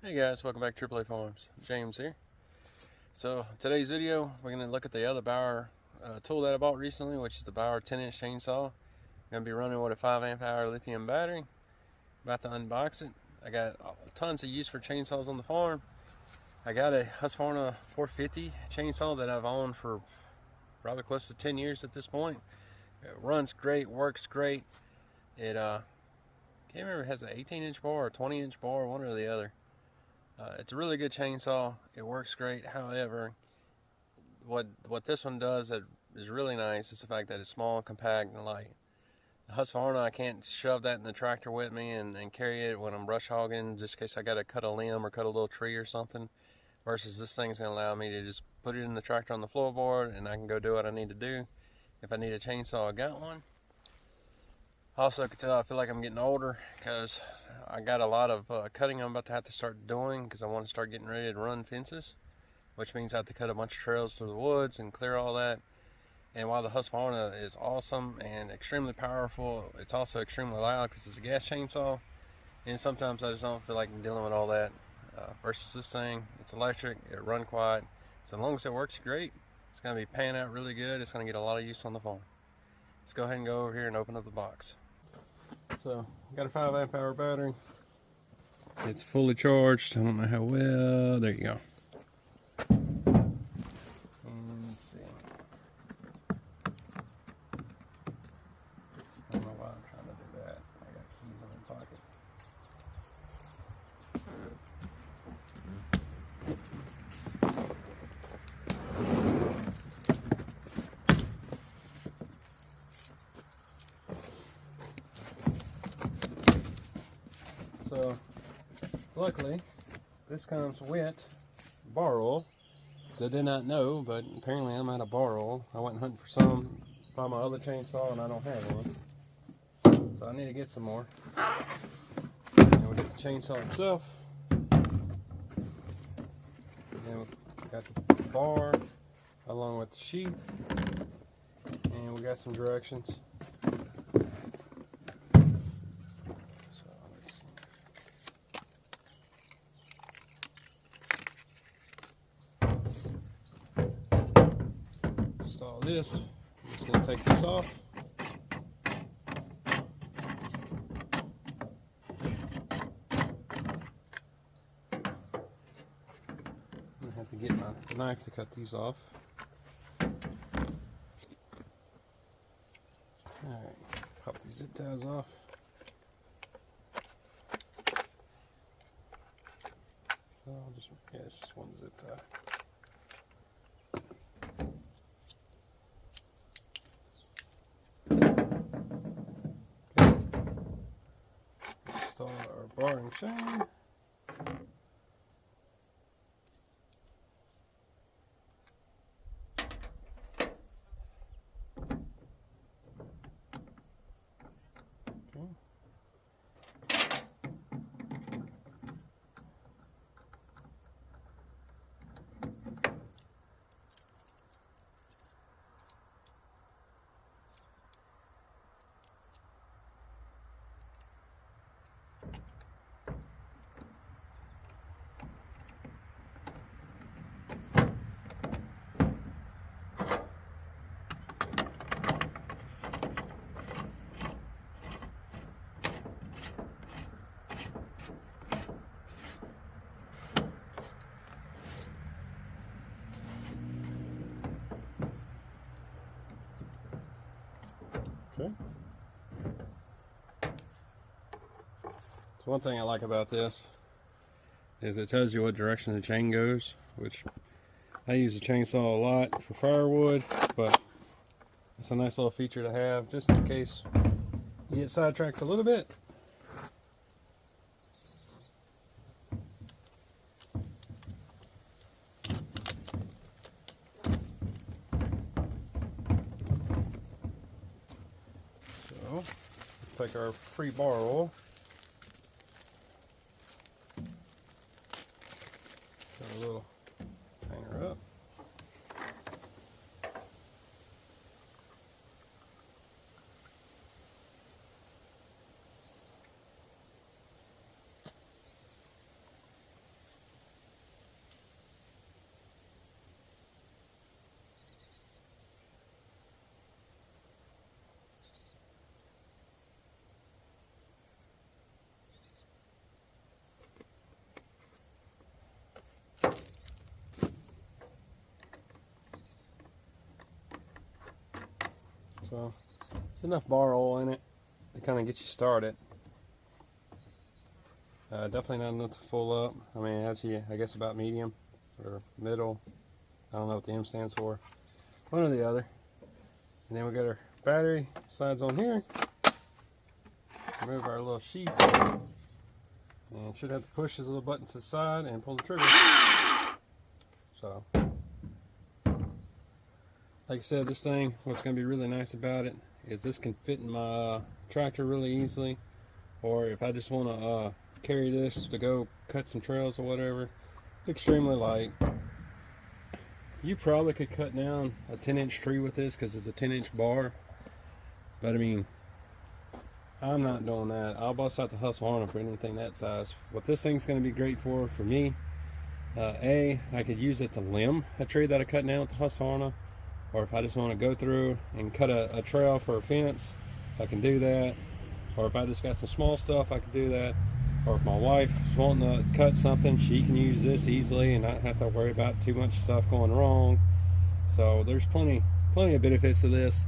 Hey guys, welcome back to AAA Farms. James here. So today's video, we're going to look at the other Bauer tool that I bought recently, which is the Bauer 10-inch chainsaw. Going to be running with a 5 amp hour lithium battery. About to unbox it. I got tons of use for chainsaws on the farm. I got a Husqvarna 450 chainsaw that I've owned for probably close to 10 years at this point. It runs great, works great. It can't remember if it has an 18-inch bar or 20-inch bar, one or the other. It's a really good chainsaw. It works great. However, what this one does that is really nice is the fact that it's small, compact, and light. The Husqvarna, I can't shove that in the tractor with me and carry it when I'm brush hogging, just in case I got to cut a limb or cut a little tree or something. Versus this thing's going to allow me to just put it in the tractor on the floorboard, and I can go do what I need to do. If I need a chainsaw, I got one. Also, I can tell I feel like I'm getting older because I got a lot of cutting I'm about to have to start doing because I want to start getting ready to run fences, which means I have to cut a bunch of trails through the woods and clear all that. And while the Husqvarna is awesome and extremely powerful, it's also extremely loud because it's a gas chainsaw, and sometimes I just don't feel like dealing with all that. Versus this thing, it's electric, it runs quiet, so as long as it works great, it's going to be panning out really good. It's going to get a lot of use on the farm. Let's go ahead and go over here and open up the box. So, got a 5 amp hour battery. It's fully charged. I don't know how well. There you go. And let's see. I don't know why I'm trying to do that. I got keys in my pocket. So, luckily, this comes with bar oil, because I did not know, but apparently I'm out of bar oil. I went hunting for some by my other chainsaw and I don't have one. So I need to get some more. And we'll get the chainsaw itself. And then we got the bar along with the sheath. And we got some directions. Install this. I'm just going to take this off. I'm going to have to get my knife to cut these off. Alright, pop these zip ties off. It's just one zip tie. Install our bar and chain. Okay. Okay. So one thing I like about this is it tells you what direction the chain goes, which I use the chainsaw a lot for firewood, but it's a nice little feature to have just in case you get sidetracked a little bit. So, take our free bar oil. Got a little hanger up. So there's enough bar oil in it to kind of get you started. Definitely not enough to full up. I mean, as you, I guess about medium or middle. I don't know what the M stands for. One or the other. And then we got our battery slides on here. Remove our little sheath. And should have to push this little button to the side and pull the trigger. So, like I said, this thing, what's going to be really nice about it is this can fit in my tractor really easily. Or if I just want to carry this to go cut some trails or whatever, extremely light. You probably could cut down a 10-inch tree with this because it's a 10-inch bar. But I mean, I'm not doing that. I'll bust out the Husqvarna for anything that size. What this thing's going to be great for me, I could use it to limb a tree that I cut down with the Husqvarna. Or if I just want to go through and cut a trail for a fence, I can do that. Or if I just got some small stuff, I can do that. Or if my wife is wanting to cut something, she can use this easily and not have to worry about too much stuff going wrong. So there's plenty of benefits to this.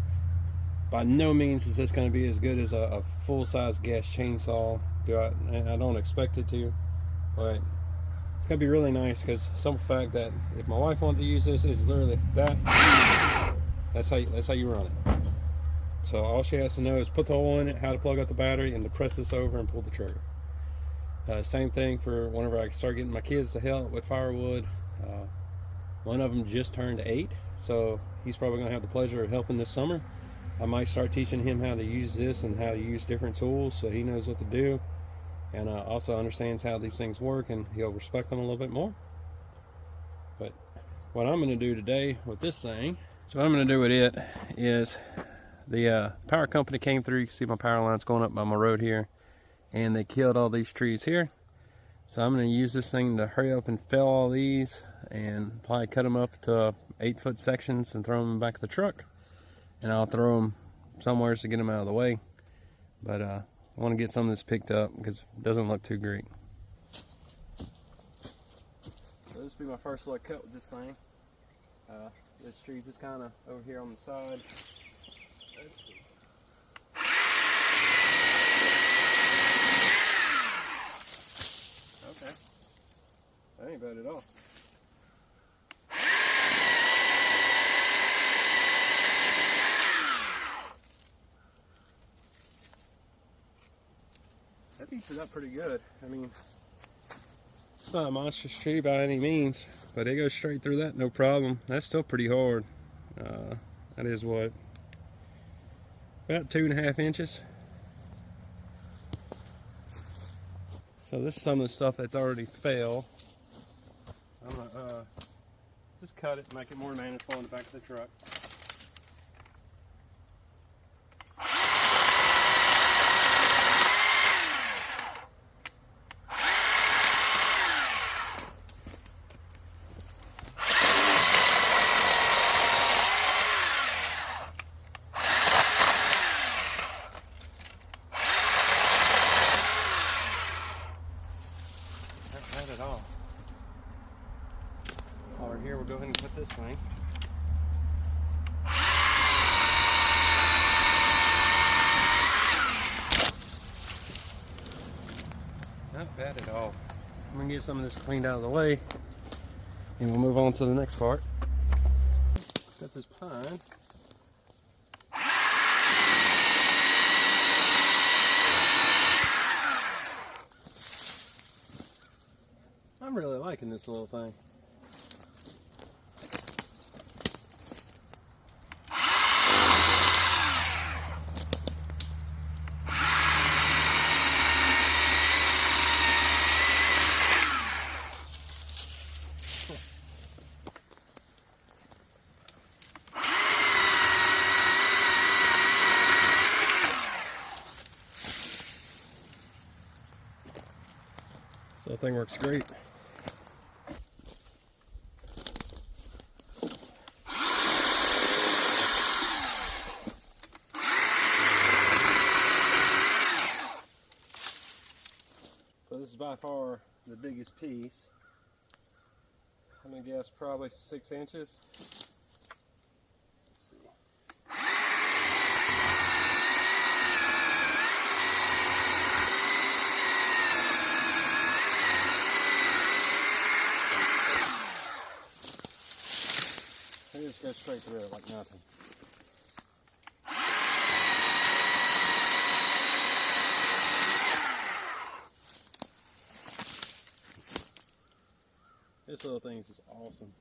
By no means is this going to be as good as a full-size gas chainsaw. I don't expect it to, but it's going to be really nice because some fact that if my wife wanted to use this, is literally that. That's how you run it. So all she has to know is put the oil in it, how to plug up the battery, and to press this over and pull the trigger. Same thing for whenever I start getting my kids to help with firewood. One of them just turned 8, so he's probably going to have the pleasure of helping this summer. I might start teaching him how to use this and how to use different tools so he knows what to do, and also understands how these things work, and he'll respect them a little bit more. But what I'm going to do today with this thing, so what I'm going to do with it is the power company came through. You can see my power lines going up by my road here, and they killed all these trees here. So I'm going to use this thing to hurry up and fell all these and probably cut them up to 8-foot sections and throw them in the back of the truck. And I'll throw them somewhere to get them out of the way. But I want to get some of this picked up because it doesn't look too great. So this will be my first little cut with this thing. This tree's just kind of over here on the side. Let's see. Okay, that ain't bad at all. That beats it up pretty good. I mean, it's not a monstrous tree by any means, but it goes straight through that, no problem. That's still pretty hard. That is what? About 2.5 inches. So this is some of the stuff that's already fell. I'm gonna just cut it and make it more manageable in the back of the truck. Not at all. Over here, we'll go ahead and cut this thing. Not bad at all. I'm gonna get some of this cleaned out of the way, and we'll move on to the next part. Got this pine. I'm really liking this little thing. So the thing works great. So this is by far the biggest piece. I'm gonna guess probably 6 inches. Let's see. just go straight through it like nothing. This little thing is just awesome.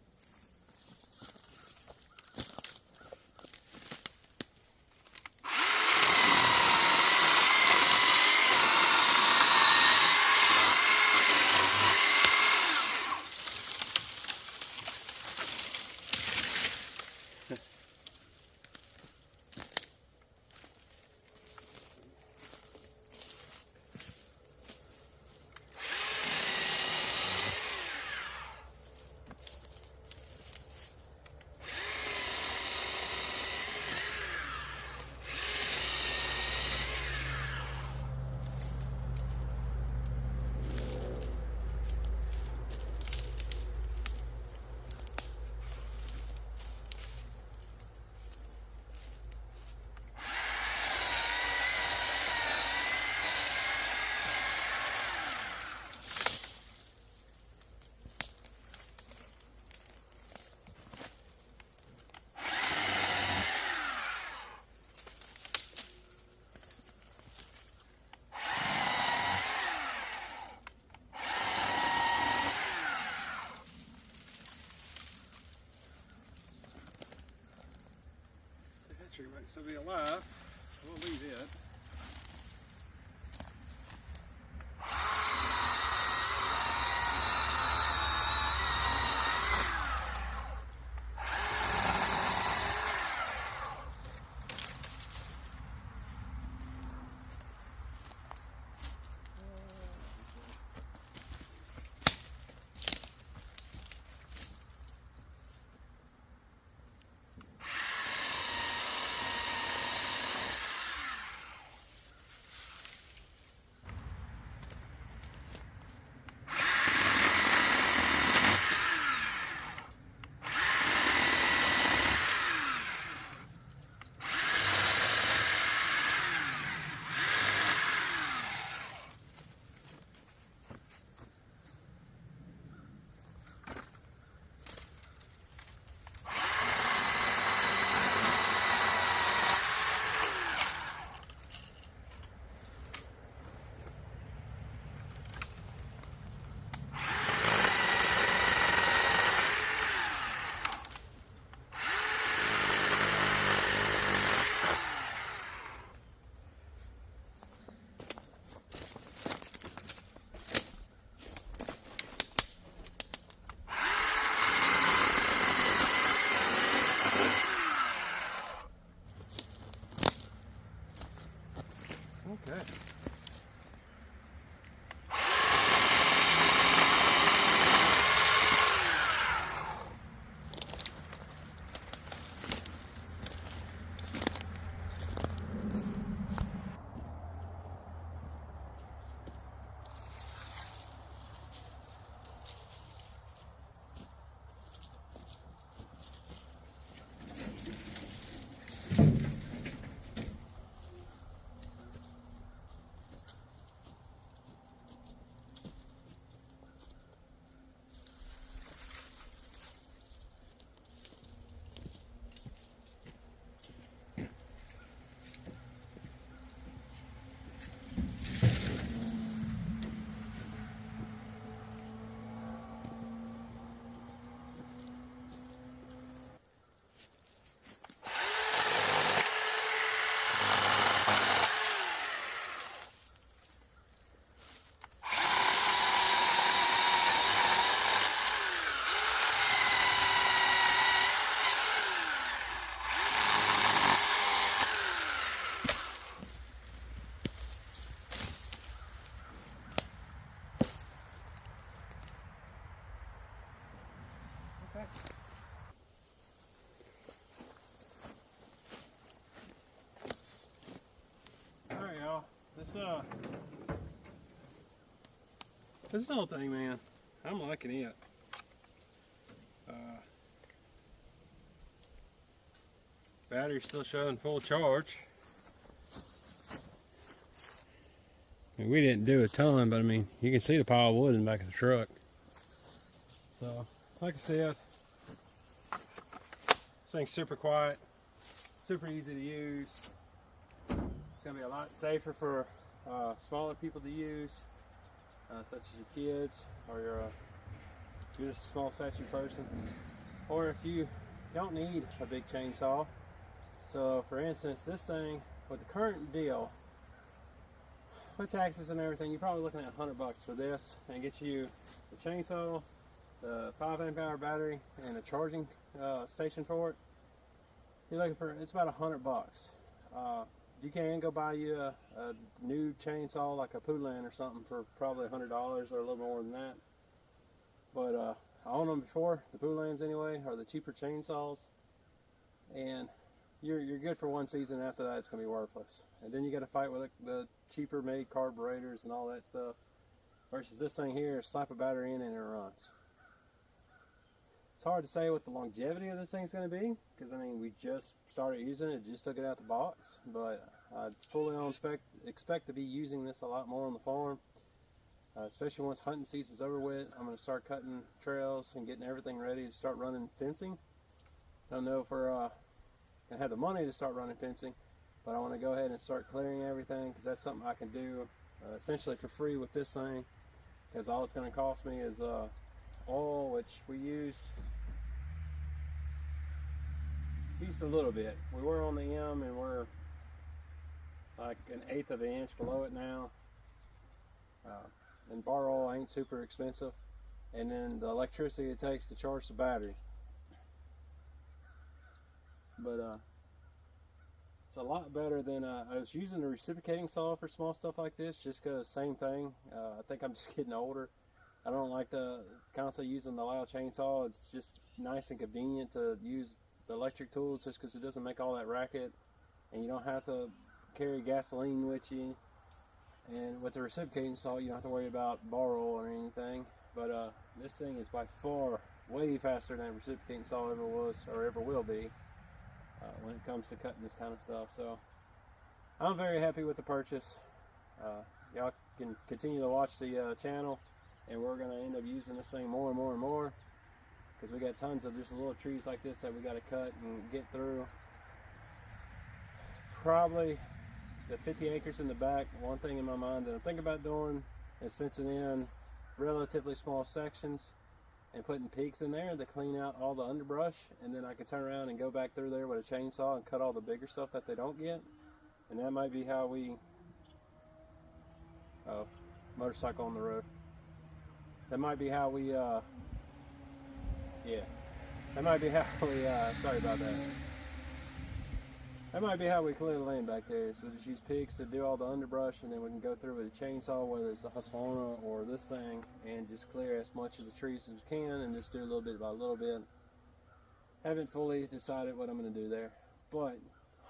Tree might still be alive. We'll leave it. Okay. Alright y'all, this whole thing, man, I'm liking it. Battery's still showing full charge. I mean, we didn't do a ton, but I mean, you can see the pile of wood in the back of the truck. So, like I said, thing's super quiet, super easy to use. It's going to be a lot safer for smaller people to use, such as your kids, or you're just a small stature person, or if you don't need a big chainsaw. So for instance, this thing with the current deal, with taxes and everything, you're probably looking at $100 for this, and get you the chainsaw, the 5 amp hour battery, and a charging station for it. You're looking for, it's about $100. You can go buy you a new chainsaw like a Poulin or something for probably $100 or a little more than that. But I owned them before, the Poulins anyway, are the cheaper chainsaws, and you're good for one season. After that, it's going to be worthless. And then you got to fight with the cheaper made carburetors and all that stuff. Versus this thing here, slap a battery in and it runs. It's hard to say what the longevity of this thing's going to be, because I mean we just started using it, just took it out the box. But I fully expect to be using this a lot more on the farm, especially once hunting season's over with. I'm going to start cutting trails and getting everything ready to start running fencing. I don't know if we're going to have the money to start running fencing, but I want to go ahead and start clearing everything, because that's something I can do essentially for free with this thing, because all it's going to cost me is oil, which we used a little bit. We were on the M and we're like 1/8 of an inch below it now. And Bauer oil ain't super expensive, and then the electricity it takes to charge the battery. But it's a lot better than I was using the reciprocating saw for small stuff like this, just because same thing. I think I'm just getting older. I don't like to constantly using the loud chainsaw. It's just nice and convenient to use the electric tools, just because it doesn't make all that racket, and you don't have to carry gasoline with you. And with the reciprocating saw, you don't have to worry about Bauer oil or anything. But this thing is by far way faster than a reciprocating saw ever was or ever will be when it comes to cutting this kind of stuff. So I'm very happy with the purchase. Y'all can continue to watch the channel, and we're going to end up using this thing more and more and more, because we got tons of just little trees like this that we got to cut and get through. Probably the 50 acres in the back, one thing in my mind that I'm thinking about doing is fencing in relatively small sections and putting peaks in there to clean out all the underbrush, and then I can turn around and go back through there with a chainsaw and cut all the bigger stuff that they don't get. And that might be how we motorcycle on the road. That might be how we that might be how we sorry about that. That might be how we clear the land back there. So just use picks to do all the underbrush, and then we can go through with a chainsaw, whether it's a Husqvarna or this thing, and just clear as much of the trees as we can, and just do a little bit by a little bit. Haven't fully decided what I'm going to do there, but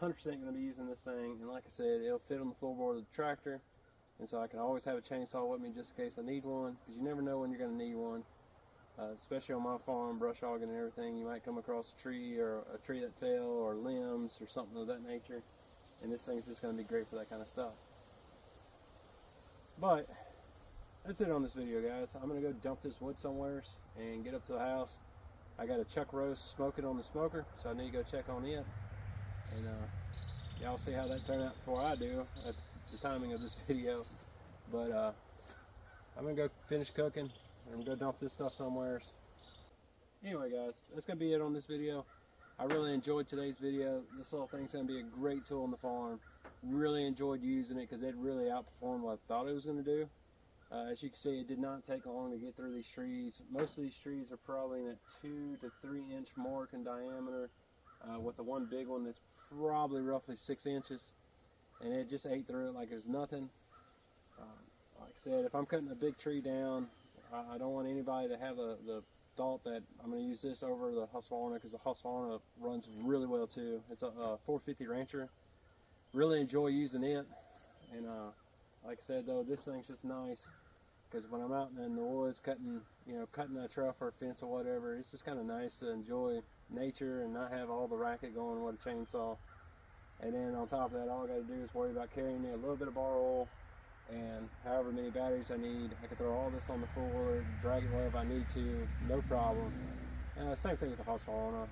100% going to be using this thing. And like I said, it'll fit on the floorboard of the tractor, and so I can always have a chainsaw with me just in case I need one, because you never know when you're going to need one. Especially on my farm, brush hogging and everything, you might come across a tree or a tree that fell or limbs or something of that nature, and this thing's just going to be great for that kind of stuff. But that's it on this video, guys. I'm going to go dump this wood somewhere and get up to the house. I got a chuck roast smoking on the smoker, so I need to go check on it, and y'all see how that turned out before I do at the timing of this video. But I'm going to go finish cooking, and I'm going to dump this stuff somewhere. Anyway, guys, that's going to be it on this video. I really enjoyed today's video. This little thing's going to be a great tool on the farm. Really enjoyed using it, because it really outperformed what I thought it was going to do. As you can see, it did not take long to get through these trees. Most of these trees are probably in a 2 to 3 inch mark in diameter, with the one big one that's probably roughly 6 inches. And it just ate through it like it was nothing. Like I said, if I'm cutting a big tree down, I don't want anybody to have the thought that I'm going to use this over the Husqvarna, because the Husqvarna runs really well too. It's a 450 Rancher. Really enjoy using it. And like I said, though, this thing's just nice, because when I'm out in the woods cutting a trail for a fence or whatever, it's just kind of nice to enjoy nature and not have all the racket going with a chainsaw. And then on top of that, all I got to do is worry about carrying me a little bit of Bauer oil, and however many batteries I need. I can throw all this on the floor, drag it wherever I need to, no problem. Same thing with the Husqvarna.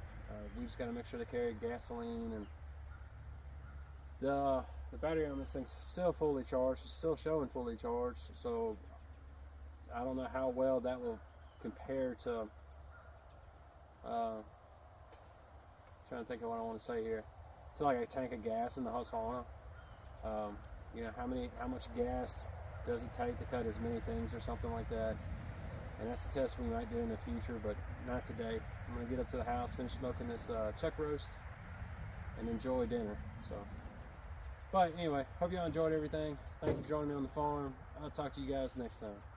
We just got to make sure to carry gasoline, and the battery on this thing's still fully charged. It's still showing fully charged, so I don't know how well that will compare to trying to think of what I want to say here. It's like a tank of gas in the Husqvarna. You know, how much gas does it take to cut as many things or something like that. And that's a test we might do in the future, but not today. I'm gonna get up to the house, finish smoking this chuck roast, and enjoy dinner. So, but anyway, hope y'all enjoyed everything. Thank you for joining me on the farm. I'll talk to you guys next time.